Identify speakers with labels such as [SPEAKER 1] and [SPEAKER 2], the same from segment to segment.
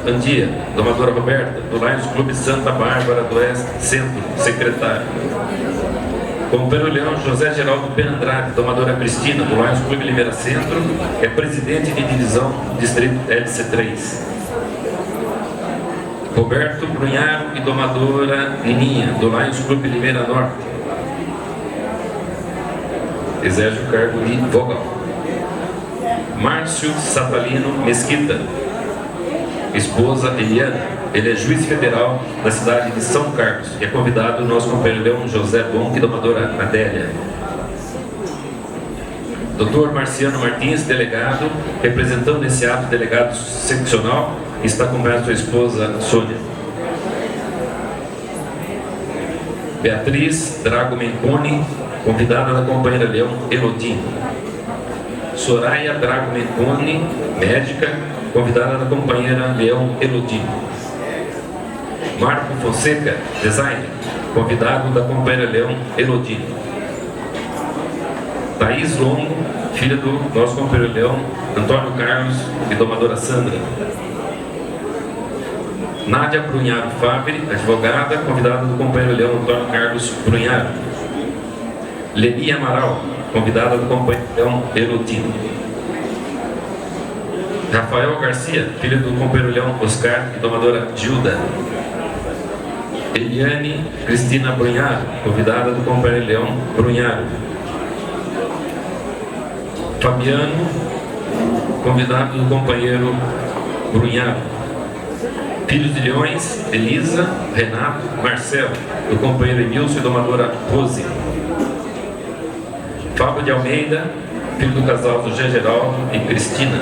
[SPEAKER 1] Andia, domadora Roberta, do Lions Clube Santa Bárbara do Oeste Centro, secretário. Companheiro Leão José Geraldo Penandrade, domadora Cristina, do Lions Clube Limeira Centro, é presidente de divisão Distrito LC3. Roberto Brunharo e domadora Nininha, do Lions Clube Limeira Norte, exerce o cargo de vogal. Márcio Satalino Mesquita, esposa Eliana, ele é juiz federal da cidade de São Carlos e é convidado o nosso companheiro Leão José Bonk e domadora Adélia. Dr. Marciano Martins, delegado, representando esse ato, delegado seccional, está com a sua esposa Sônia. Beatriz Drago Menconi, convidada da companheira Leão Elodie. Soraya Drago Menconi, médica, convidada da companheira Leão Elodie. Marco Fonseca, designer, convidado da companheira Leão Elodie. Thaís Longo, filha do nosso companheiro Leão Antônio Carlos e domadora Sandra. Nádia Brunharo Fabri, advogada, convidada do companheiro Leão Antônio Carlos Brunharo. Leni Amaral, convidada do companheiro Leão Elodie. Rafael Garcia, filho do companheiro Leão Oscar e domadora Gilda. Eliane Cristina Brunharo, convidada do companheiro Leão Brunharo. Fabiano, convidado do companheiro Brunharo. Filhos de Leões, Elisa, Renato, Marcelo, do companheiro Emilson e domadora Rose. Fábio de Almeida, filho do casal José Geraldo e Cristina.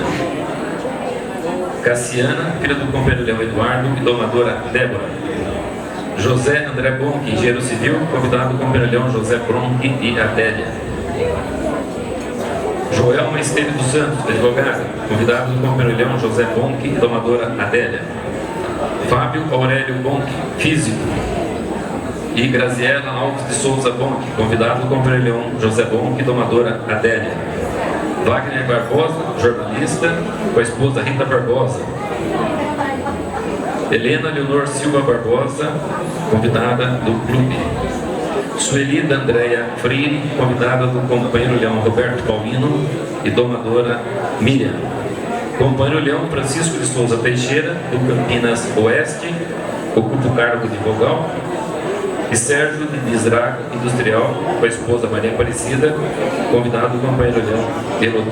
[SPEAKER 1] Cassiana, filha do companheiro Leão Eduardo e domadora Débora. José André Bonk, engenheiro civil, convidado do companheiro Leão José Bronk e Adélia. Joelma Esteves dos Santos, advogada, convidado do companheiro Leão José Bonk e domadora Adélia. Fábio Aurélio Bonk, físico. E Graziela Alves de Souza Bonk, convidado do companheiro Leão José Bonk e domadora Adélia. Wagner Barbosa, jornalista, com a esposa Rita Barbosa. Helena Leonor Silva Barbosa, convidada do clube. Suelida Andréia Freire, convidada do companheiro Leão Roberto Paulino e domadora Miriam. Companheiro Leão Francisco de Souza Teixeira, do Campinas Oeste, ocupa o cargo de vogal. E Sérgio de Misraga, industrial, com a esposa Maria Aparecida, convidado do companheiro Leão Elodie.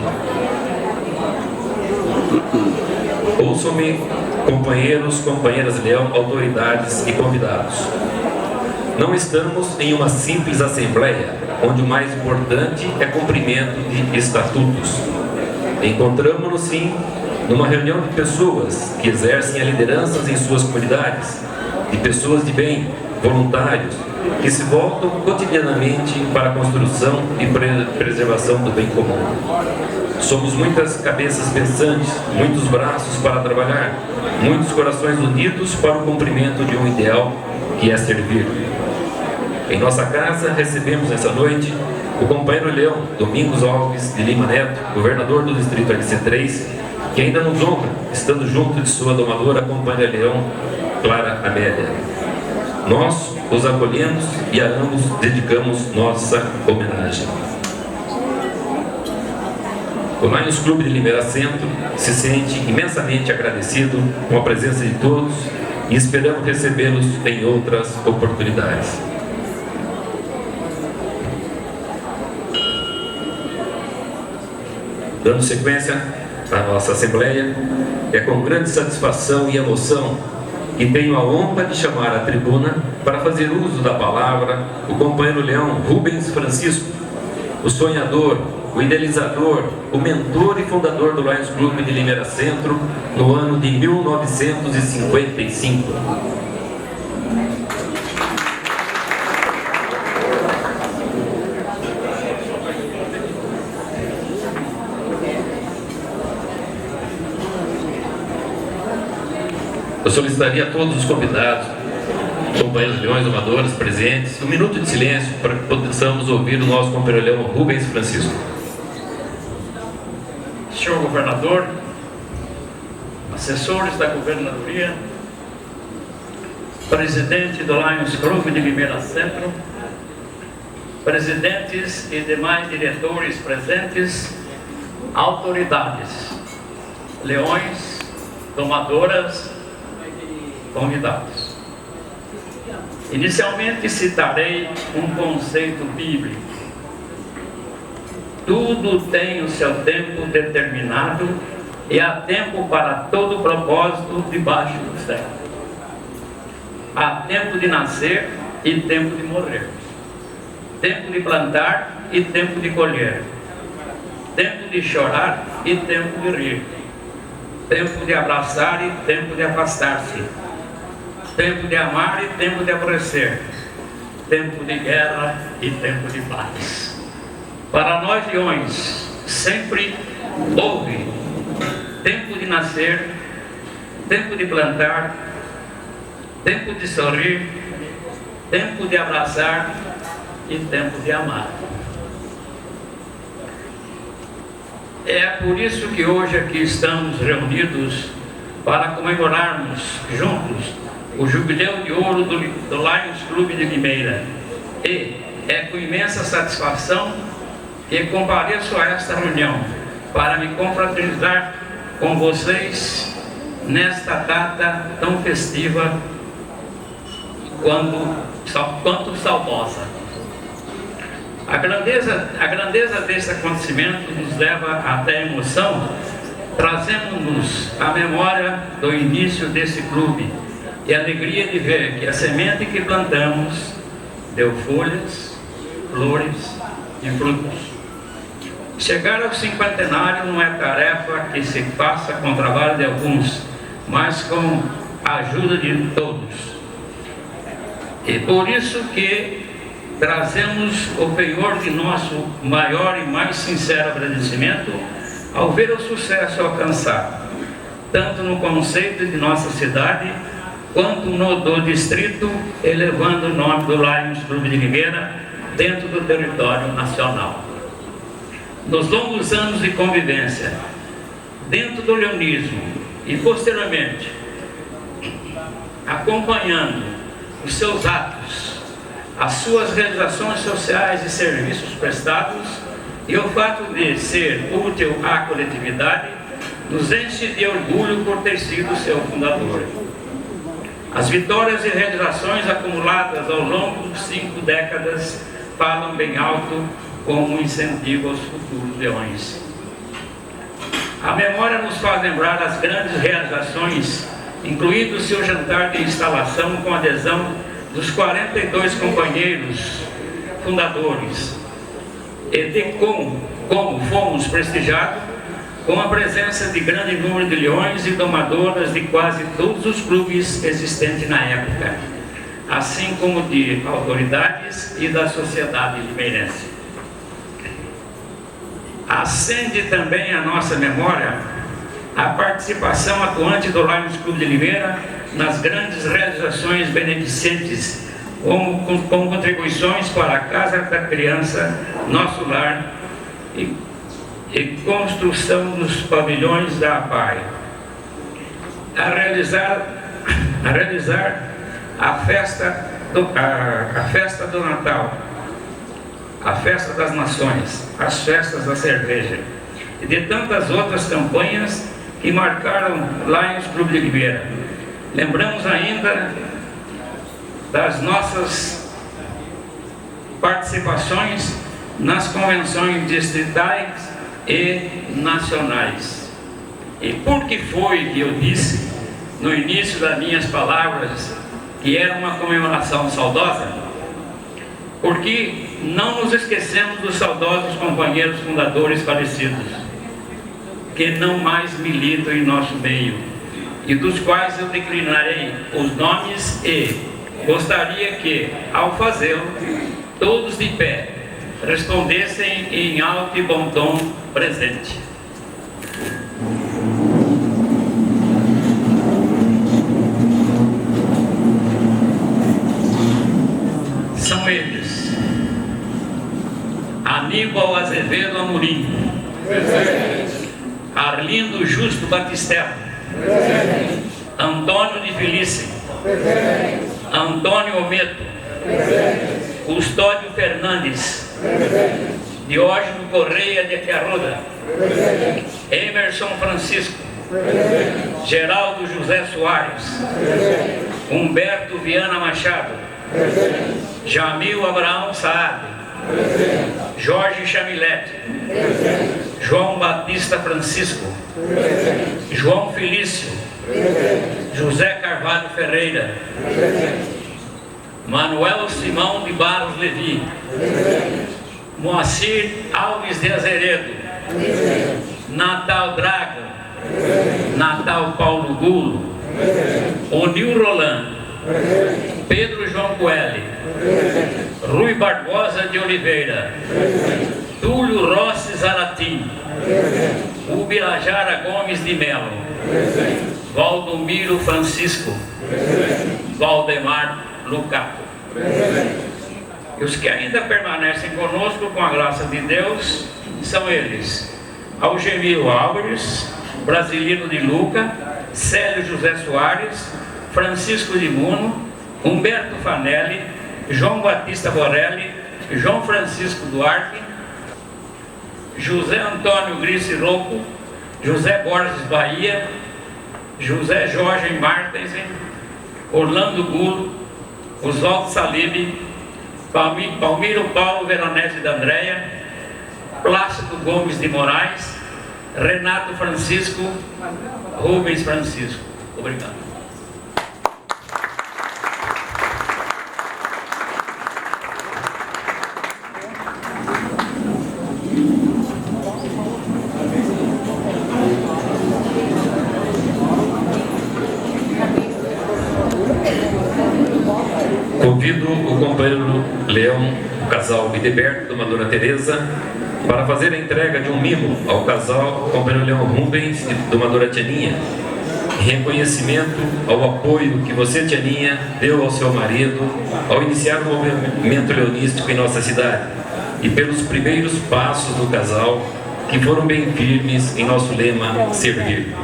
[SPEAKER 1] Ouçam-me, companheiros, companheiras Leão, autoridades e convidados. Não estamos em uma simples assembleia, onde o mais importante é cumprimento de estatutos. Encontramos-nos, sim, numa reunião de pessoas que exercem a liderança em suas comunidades, de pessoas de bem, voluntários, que se voltam cotidianamente para a construção e preservação do bem comum. Somos muitas cabeças pensantes, muitos braços para trabalhar, muitos corações unidos para o cumprimento de um ideal que é servir. Em nossa casa recebemos essa noite o companheiro Leão Domingos Alves de Lima Neto, governador do distrito LC3, que ainda nos honra, estando junto de sua domadora companheira Leão Clara Amélia. Nós os acolhemos e a ambos dedicamos nossa homenagem. O Lions Clube de Limeira Centro se sente imensamente agradecido com a presença de todos e esperamos recebê-los em outras oportunidades. Dando sequência à nossa Assembleia, é com grande satisfação e emoção que tenho a honra de chamar à tribuna para fazer uso da palavra o companheiro Leão Rubens Francisco, o sonhador, o idealizador, o mentor e fundador do Lions Clube de Limeira Centro no ano de 1955. Eu solicitaria a todos os convidados, companheiros leões, domadores presentes, um minuto de silêncio para que possamos ouvir o nosso companheiro Leão Rubens Francisco.
[SPEAKER 2] Senhor governador, assessores da governadoria, presidente do Lions Clube de Limeira Centro, presidentes e demais diretores presentes, autoridades, leões, domadoras, convidados. Inicialmente citarei um conceito bíblico. Tudo tem o seu tempo determinado e há tempo para todo propósito debaixo do céu. Há tempo de nascer e tempo de morrer. Tempo de plantar e tempo de colher. Tempo de chorar e tempo de rir. Tempo de abraçar e tempo de afastar-se. Tempo de amar e tempo de aborrecer. Tempo de guerra e tempo de paz. Para nós leões, sempre houve tempo de nascer, tempo de plantar, tempo de sorrir, tempo de abraçar e tempo de amar. É por isso que hoje aqui estamos reunidos para comemorarmos juntos o Jubileu de Ouro do Lions Clube de Limeira. E é com imensa satisfação que compareço a esta reunião para me confraternizar com vocês nesta data tão festiva quanto saudosa. A grandeza desse acontecimento nos leva até a emoção, trazendo-nos a memória do início desse clube e a alegria de ver que a semente que plantamos deu folhas, flores e frutos. Chegar ao cinquentenário não é tarefa que se faça com o trabalho de alguns, mas com a ajuda de todos. E por isso que trazemos o penhor de nosso maior e mais sincero agradecimento ao ver o sucesso alcançado, tanto no conceito de nossa cidade, quanto no do distrito, elevando o nome do Lions Clube de Limeira dentro do território nacional. Nos longos anos de convivência, dentro do leonismo e posteriormente, acompanhando os seus atos, as suas realizações sociais e serviços prestados e o fato de ser útil à coletividade, nos enche de orgulho por ter sido seu fundador. As vitórias e realizações acumuladas ao longo de 5 décadas falam bem alto como um incentivo aos futuros leões. A memória nos faz lembrar as grandes realizações, incluindo o seu jantar de instalação com adesão dos 42 companheiros fundadores, e de como fomos prestigiados com a presença de grande número de leões e domadoras de quase todos os clubes existentes na época, assim como de autoridades e da sociedade limeirense. Acende também a nossa memória a participação atuante do Lions Clube de Limeira nas grandes realizações beneficentes, com contribuições para a Casa da Criança, Nosso Lar e construção dos pavilhões da APAI, a realizar a festa do Natal, a festa das Nações, as festas da cerveja e de tantas outras campanhas que marcaram Lions Clube de Limeira. Lembramos ainda das nossas participações nas convenções distritais e nacionais. E por que foi que eu disse no início das minhas palavras que era uma comemoração saudosa? Porque não nos esquecemos dos saudosos companheiros fundadores falecidos, que não mais militam em nosso meio, e dos quais eu declinarei os nomes e gostaria que, ao fazê-lo, todos de pé respondessem em alto e bom tom presente. São eles: Aníbal Azevedo Amorim, Arlindo Justo Batistella,
[SPEAKER 3] Presente.
[SPEAKER 2] Antônio de Felice.
[SPEAKER 3] Presente.
[SPEAKER 2] Antônio Ometo.
[SPEAKER 3] Presente.
[SPEAKER 2] Custódio Fernandes.
[SPEAKER 3] Presente.
[SPEAKER 2] Diógenes Correia de Arruda.
[SPEAKER 3] Presente.
[SPEAKER 2] Emerson Francisco.
[SPEAKER 3] Presente.
[SPEAKER 2] Geraldo José Soares.
[SPEAKER 3] Presente.
[SPEAKER 2] Humberto Viana Machado.
[SPEAKER 3] Presente.
[SPEAKER 2] Jamil Abraão Saad.
[SPEAKER 3] Presente.
[SPEAKER 2] Jorge Chamilete.
[SPEAKER 3] Presente.
[SPEAKER 2] João Batista Francisco.
[SPEAKER 3] Presente.
[SPEAKER 2] João Felício.
[SPEAKER 3] Presente.
[SPEAKER 2] José Carvalho Ferreira.
[SPEAKER 3] Presente.
[SPEAKER 2] Manuel Simão de Barros Levi.
[SPEAKER 3] Presente.
[SPEAKER 2] Moacir Alves de Azeredo.
[SPEAKER 3] Presente.
[SPEAKER 2] Natal Drago.
[SPEAKER 3] Presente.
[SPEAKER 2] Natal Paulo Gulo.
[SPEAKER 3] Presente.
[SPEAKER 2] Onil Roland.
[SPEAKER 3] Presente.
[SPEAKER 2] Pedro João Coelho.
[SPEAKER 3] Presente.
[SPEAKER 2] Rui Barbosa de Oliveira.
[SPEAKER 3] Presente.
[SPEAKER 2] Túlio Rossi Zarati.
[SPEAKER 3] Presente.
[SPEAKER 2] Ubirajara Gomes de Melo.
[SPEAKER 3] Presente.
[SPEAKER 2] Valdomiro Francisco.
[SPEAKER 3] Presente.
[SPEAKER 2] Valdemar Lucato.
[SPEAKER 3] Presente.
[SPEAKER 2] E os que ainda permanecem conosco, com a graça de Deus, são eles: Algemiro Álvares, Brasilino de Luca, Célio José Soares, Francisco de Muno, Humberto Fanelli, João Batista Borelli, João Francisco Duarte, José Antônio Grice Rocco, José Borges Bahia, José Jorge Martensen, Orlando Gulo, Oswaldo Salib, Palmiro Paulo Veronese da Andréia, Plácido Gomes de Moraes, Renato Francisco, Rubens Francisco. Obrigado.
[SPEAKER 1] Convido o companheiro Leão, o casal Videberto, domadora Teresa, para fazer a entrega de um mimo ao casal companheiro Leão Rubens e domadora Tianinha, em reconhecimento ao apoio que você, Tianinha, deu ao seu marido ao iniciar o movimento leonístico em nossa cidade e pelos primeiros passos do casal que foram bem firmes em nosso lema servir.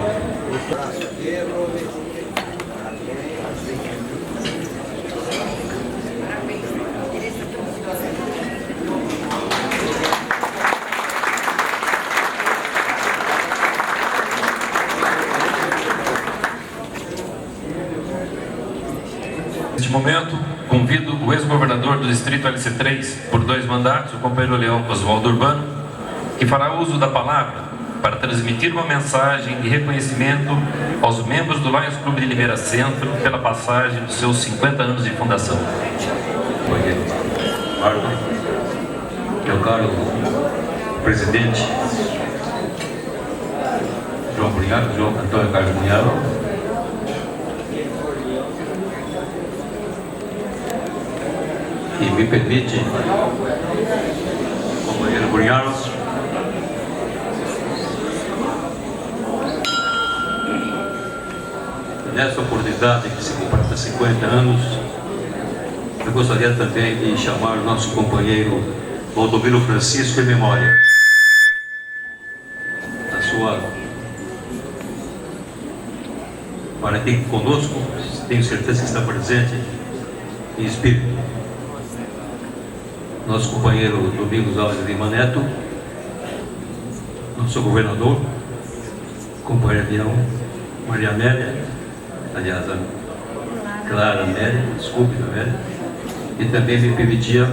[SPEAKER 1] Neste momento, convido o ex-governador do Distrito LC3, por 2 mandatos, o companheiro Leão Oswaldo Urbano, que fará uso da palavra para transmitir uma mensagem de reconhecimento aos membros do Lions Clube de Limeira Centro pela passagem dos seus 50 anos de fundação.
[SPEAKER 4] Meu caro presidente João Antônio Carlos Bunhalo, e me permite, companheiro Bunhalo, nessa oportunidade que se completa 50 anos, eu gostaria também de chamar o nosso companheiro Valdomiro Francisco em memória da sua, para quem conosco, tenho certeza que está presente em espírito, nosso companheiro Domingos Alves de Lima Neto, nosso governador, companheiro Leão, Maria Amélia, aliás, a Clara Amélia, desculpe, Amélia, e também me permitia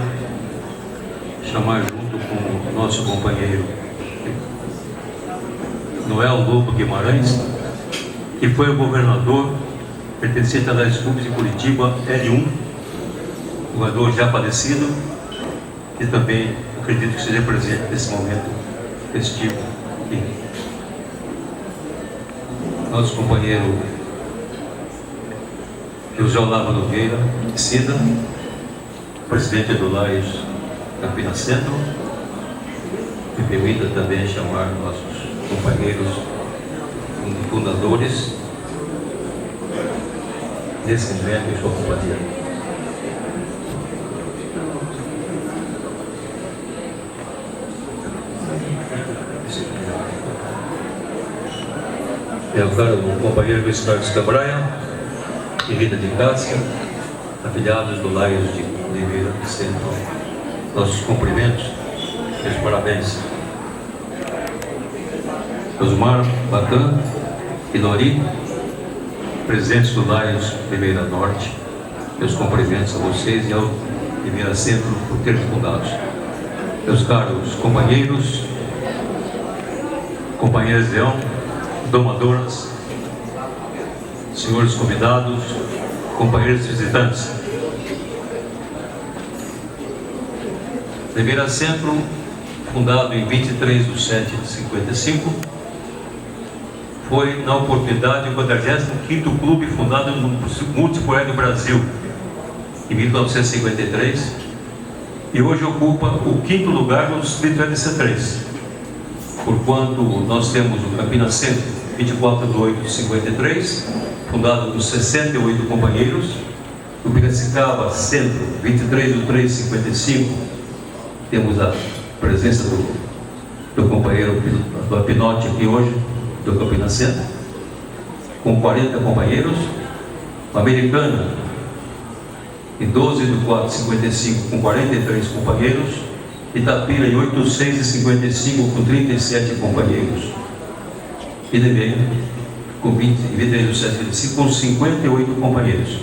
[SPEAKER 4] chamar junto com o nosso companheiro Noel Lobo Guimarães, que foi o governador pertencente a das clubes de Curitiba, L1, governador já falecido, e também acredito que seja presente nesse momento festivo aqui. Nosso companheiro José Olavo Nogueira Cida, presidente do Lions Campinas Centro, me permita também chamar nossos companheiros fundadores desse momento em sua companhia. meu caro companheiro Luiz Carlos Cabraia e Rita de Cássia, afiliados do Laios de Oliveira Centro, nossos cumprimentos, meus parabéns. Osmar Bacan e Lori, presidentes do Laios Limeira Norte, meus cumprimentos a vocês e ao Limeira Centro por terem fundado. Meus caros companheiros, companheiras de leão, domadoras, senhores convidados, companheiros visitantes. Limeira Centro, fundado em 23 de 7 de 55, foi, na oportunidade, o 45º clube fundado no Multipoé do Brasil, em 1953, e hoje ocupa o 5º lugar no Distrito LC3, porquanto nós temos o Campinas Centro, 24 de 8 de 53, fundado por 68 companheiros, o Piracicaba Centro, 23 de 3 de 55, temos a presença do companheiro do Apinote aqui hoje, do Campinas Centro, com 40 companheiros, o Americana, em 12 de 4 de 55, com 43 companheiros, Itapira, em 8 de 6 de 55, com 37 companheiros, e Limeira, com 23 de 7 de 55, com 58 companheiros.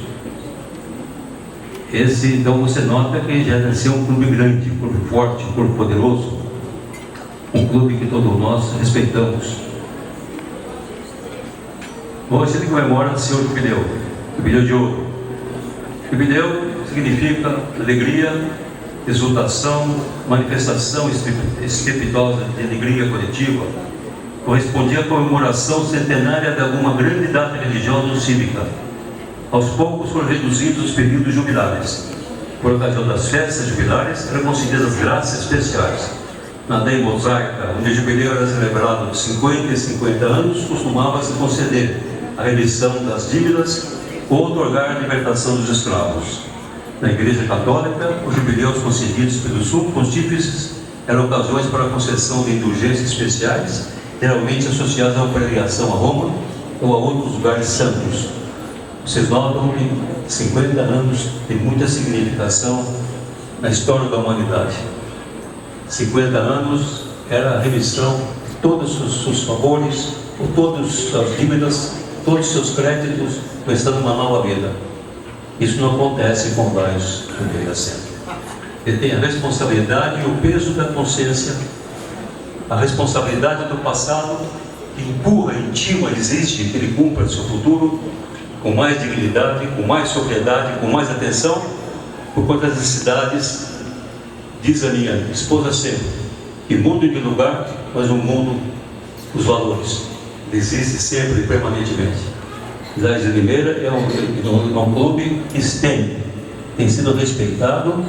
[SPEAKER 4] Então você nota que já nasceu um clube grande, um clube forte, um clube poderoso, um clube que todos nós respeitamos. Hoje ele comemora o seu jubileu de ouro. Jubileu significa alegria, exultação, manifestação estrepitosa de alegria coletiva. Correspondia à comemoração centenária de alguma grande data religiosa ou cívica. Aos poucos foram reduzidos os períodos jubilares. Por ocasião das festas jubilares, eram concedidas graças especiais. Na lei mosaica, onde o jubileu era celebrado de 50 e 50 anos, costumava-se conceder a remissão das dívidas ou otorgar a libertação dos escravos. Na Igreja Católica, os jubileus concedidos pelos sumos pontífices eram ocasiões para a concessão de indulgências especiais, geralmente associadas a uma peregrinação a Roma ou a outros lugares santos. Vocês notam que 50 anos tem muita significação na história da humanidade. 50 anos era a remissão de todos os seus favores, ou todas as suas dívidas, todos os seus créditos, começando uma nova vida. Isso não acontece com o Laios Limeira Centro. Ele tem a responsabilidade e o peso da consciência, a responsabilidade do passado, que empurra, intima, exige que ele cumpra seu futuro com mais dignidade, com mais sobriedade, com mais atenção, por conta das necessidades. Diz a minha esposa sempre, que muda de lugar, mas o mundo, os valores, existe sempre e permanentemente. Laios de Limeira é um clube que tem sido respeitado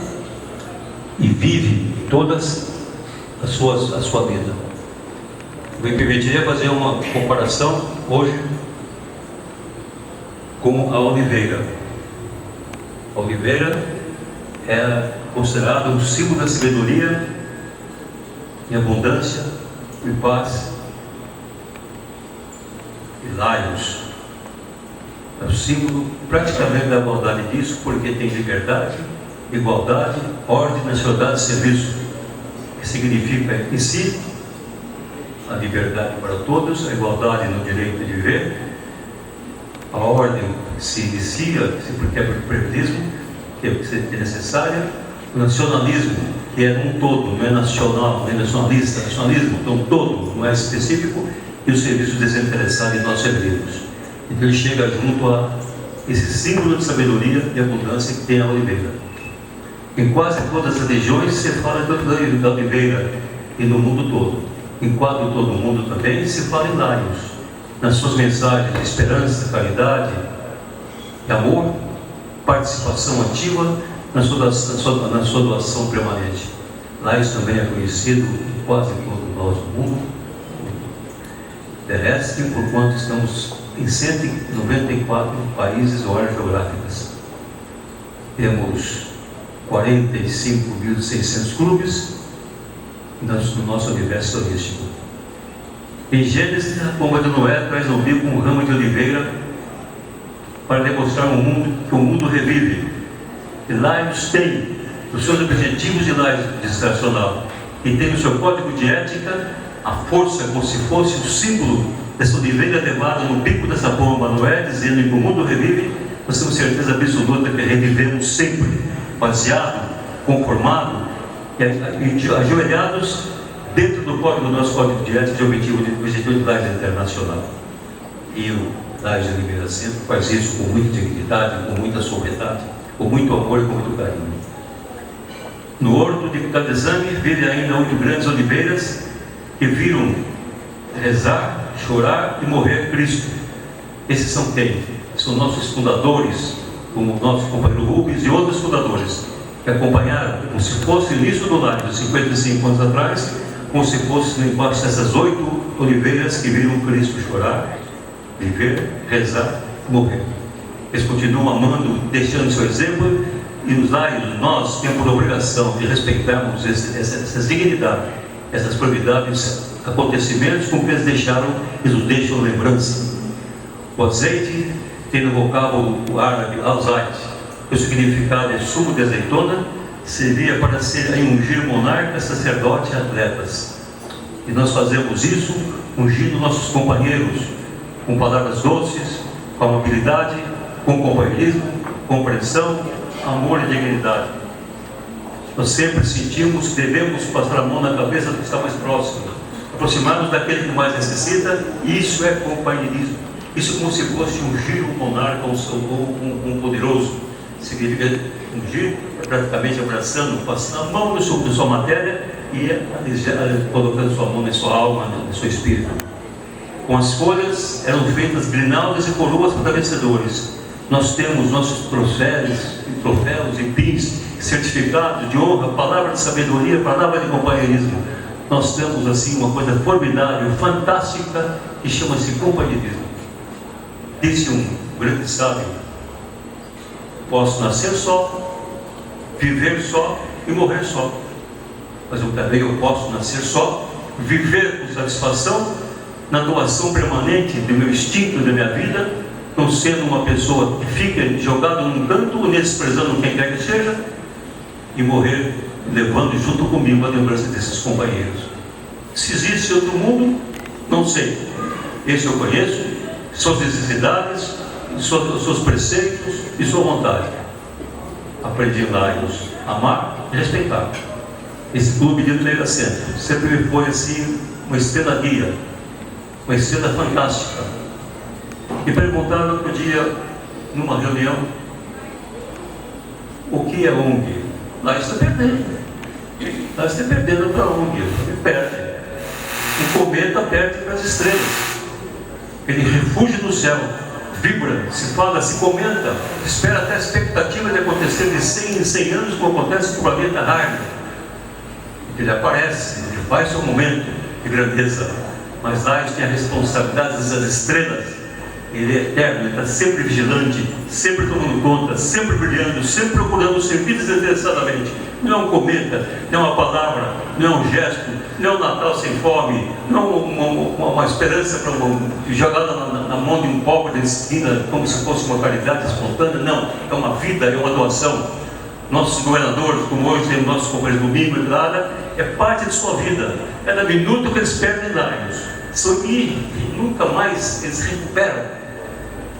[SPEAKER 4] e vive todas a sua vida. Me permitiria fazer uma comparação hoje com a Oliveira. A Oliveira é considerado o símbolo da sabedoria e abundância e paz. E Laios é o símbolo praticamente da bondade disso, porque tem liberdade, igualdade, ordem, nacionalidade e serviço, que significa em si a liberdade para todos, a igualdade no direito de viver, a ordem que se inicia, porque é o privilegismo, que é necessária, o nacionalismo, que é um todo, não é nacional, não é nacionalista, nacionalismo, é um todo, não é específico, e o serviço desinteressado em nós servimos. Então ele chega junto a esse símbolo de sabedoria e abundância que tem a Oliveira. Em quase todas as religiões se fala da Oliveira e no mundo todo. Em quase todo o mundo também se fala em Laios, nas suas mensagens de esperança, caridade e amor, participação ativa na sua doação permanente. Laios também é conhecido em quase todo o nosso mundo terrestre, porquanto estamos em 194 países ou áreas geográficas. Temos 45.600 clubes no nosso universo turístico. Em Gênesis, a pomba de Noé traz no bico um ramo de oliveira para demonstrar ao mundo que o mundo revive. E Laios tem os seus objetivos de Laios dissertacional e tem o seu código de ética, a força como se fosse o símbolo dessa oliveira levada no bico dessa pomba Noé, dizendo que o mundo revive. Nós temos certeza absoluta que revivemos sempre, baseado, conformado e ajoelhados dentro do código do nosso código de ética de objetivo de Laios internacional. E o Laios de Oliveira Centro faz isso com muita dignidade, com muita sobriedade, com muito amor e com muito carinho. No horto de Cadezame vive ainda 8 grandes oliveiras que viram rezar, chorar e morrer Cristo. Esses são quem? São nossos fundadores, como o nosso companheiro Rubens e outros fundadores, que acompanharam, como se fosse o início do Laios, 55 anos atrás, como se fosse embaixo dessas 8 oliveiras que viram Cristo chorar, viver, rezar e morrer. Eles continuam amando, deixando seu exemplo, e os Laios, nós temos a obrigação de respeitarmos essas dignidades, essas probidades, acontecimentos com que eles deixaram, eles nos deixam lembrança. O azeite tem no vocábulo árabe al-zait, o significado é sumo de azeitona, servia para ser ungir monarcas, sacerdotes e atletas. E nós fazemos isso ungindo nossos companheiros com palavras doces, com amabilidade, com companheirismo, compreensão, amor e dignidade. Nós sempre sentimos que devemos passar a mão na cabeça do que está mais próximo, aproximar-nos daquele que mais necessita, e isso é companheirismo. Isso é como se fosse ungir um monarca ou um poderoso. Significa ungir, é praticamente abraçando, passando a mão na sua matéria e colocando sua mão na sua alma, no seu espírito. Com as folhas eram feitas grinaldas e coroas para vencedores. Nós temos nossos troféus e pins, certificados de honra, palavra de sabedoria, palavra de companheirismo. Nós temos assim uma coisa formidável, fantástica, que chama-se companheirismo. Disse um grande sábio: posso nascer só, viver só e morrer só, mas eu posso nascer só, viver com satisfação na doação permanente do meu instinto, da minha vida, não sendo uma pessoa que fica jogada num canto, desprezando quem quer que seja, e morrer levando junto comigo a lembrança desses companheiros. Se existe outro mundo, não sei. Esse eu conheço, suas necessidades, seus preceitos e sua vontade. Aprendi lá a amar e respeitar. Esse clube de Oliveira Centro sempre me foi assim uma estrela guia, uma estrela fantástica. E perguntaram outro dia, numa reunião, o que é ONG? Lá está perdendo. Lá está perdendo para a ONG. Ele perde. O cometa perde para as estrelas. Ele refugia no céu, vibra, se fala, se comenta, espera até a expectativa de acontecer de 100 em 100 anos, como acontece com o planeta Hardy. Ele aparece, ele faz seu momento de grandeza, mas lá ele tem a responsabilidade das estrelas. Ele é eterno, ele está sempre vigilante, sempre tomando conta, sempre brilhando, sempre procurando servir desinteressadamente. Não é um cometa, não é uma palavra, não é um gesto, não é um Natal sem fome, não é uma esperança jogada na mão de um pobre da esquina, como se fosse uma caridade espontânea. Não, é uma vida, é uma doação. Nossos governadores, como hoje temos nossos companheiros domingo e nada, é parte de sua vida. Cada minuto que eles perdem Laios, e nunca mais eles recuperam.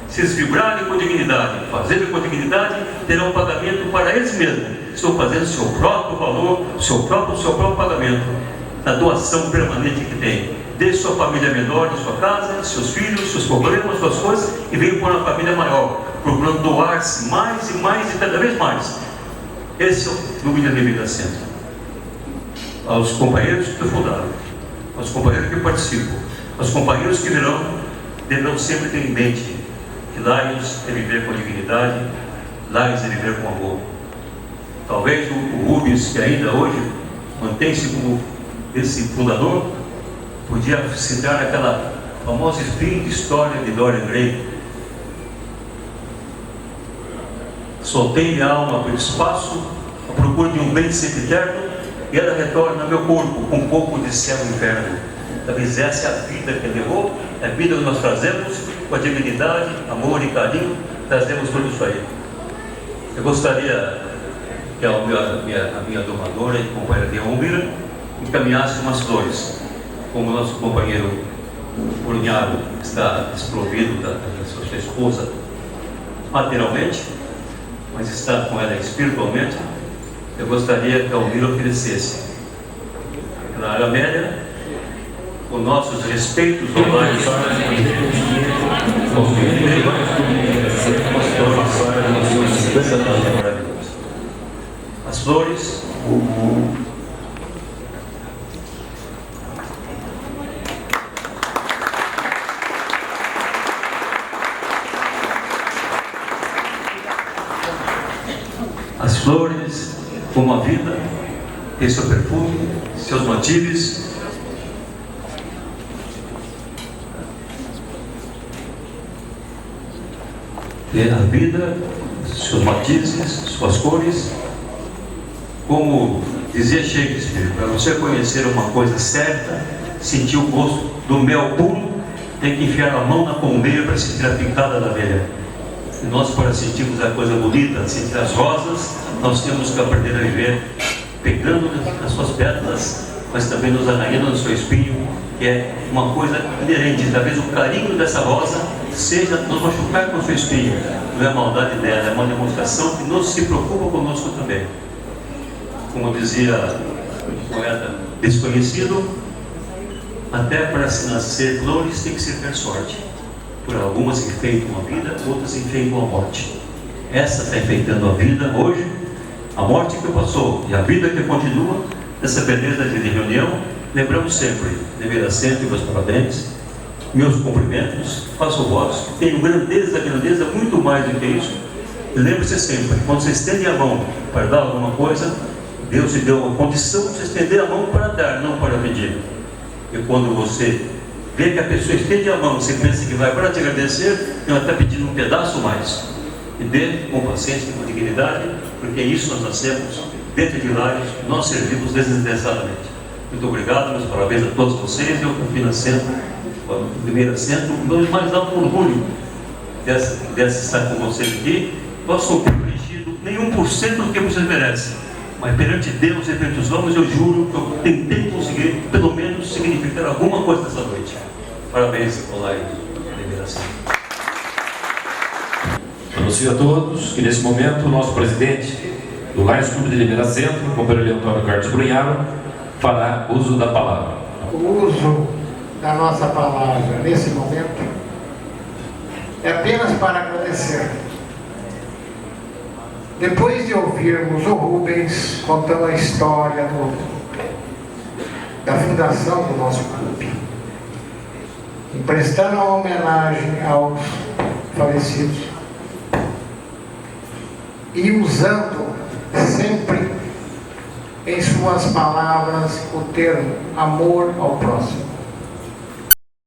[SPEAKER 4] Se eles vibrarem com dignidade, fazerem com dignidade, terão um pagamento para eles mesmos. Estão fazendo seu próprio valor, seu próprio pagamento, na doação permanente que tem. Deixe sua família menor de sua casa, seus filhos, seus problemas, suas coisas, e venham para uma família maior, procurando doar-se mais e mais e cada vez mais. Esse é o Clube de Oliveira Centro. Aos companheiros que fundaram, aos companheiros que participam, aos companheiros que virão, deverão sempre ter em mente que Laios é viver com dignidade, Laios é viver com amor. Talvez o Rubens, que ainda hoje mantém-se como esse fundador, podia citar aquela famosa história de Dorian Gray: soltei minha alma pelo espaço à procura de um bem sempre eterno, e ela retorna ao meu corpo com um pouco de céu e inverno. Talvez essa é a vida que ele levou, é a vida que nós trazemos, com a dignidade, amor e carinho, trazemos tudo isso aí. Eu gostaria que a minha domadora e companheira de Elmira encaminhasse umas flores, como o nosso companheiro Brunharo está desprovido da sua esposa materialmente, mas está com ela espiritualmente. Eu gostaria que a Elmira oferecesse na Amélia os nossos respeitos ao lar as flores. As flores, como a vida, tem seu perfume, seus motivos. Tem a vida, seus matizes, suas cores. Como dizia Shakespeare, para você conhecer uma coisa certa, sentir o gosto do mel puro, tem que enfiar a mão na colmeia para sentir a picada da abelha. E nós, para sentirmos a coisa bonita, sentir as rosas, nós temos que aprender a viver pegando nas suas pétalas, mas também nos arranhando no seu espinho, que é uma coisa inerente. Talvez o carinho dessa rosa seja nos machucar com o seu espinho. Não é a maldade dela, é uma demonstração que nos se preocupa conosco também. Como dizia o poeta desconhecido, até para se nascer flores tem que se ter sorte. Por algumas enfeitam a vida, outras enfeitam a morte. Essa está enfeitando a vida hoje, a morte que passou e a vida que continua. Nessa beleza de reunião, lembramos sempre, dever assento e meus parabéns, meus cumprimentos, faço votos, tenho grandeza muito mais do que isso. E lembre-se sempre, quando você estende a mão para dar alguma coisa, Deus te deu a condição de você estender a mão para dar, não para pedir. E quando você vê que a pessoa estende a mão, você pensa que vai para te agradecer, ela está pedindo um pedaço mais. E dê com paciência e com dignidade, porque é isso nós nascemos, dentro de lares, nós servimos desinteressadamente. Muito obrigado, meus parabéns a todos vocês. Eu confio no centro, no primeiro centro, o mais alto orgulho dessa estar com vocês aqui. Nós somos preenchidos nem 1% do que vocês merecem, mas perante Deus e perante os homens, eu juro que eu tentei conseguir, pelo menos, significar alguma coisa nessa noite. Parabéns, Olá e Liberação.
[SPEAKER 1] Anuncio a todos que nesse momento o nosso presidente do Lions Clube de Limeira Centro, o companheiro Antônio Carlos Brunharo, fará uso da palavra.
[SPEAKER 3] O uso da nossa palavra nesse momento é apenas para agradecer. Depois de ouvirmos o Rubens contando a história da fundação do nosso clube, e prestando uma homenagem aos falecidos, e usando sempre em suas palavras o termo amor ao próximo.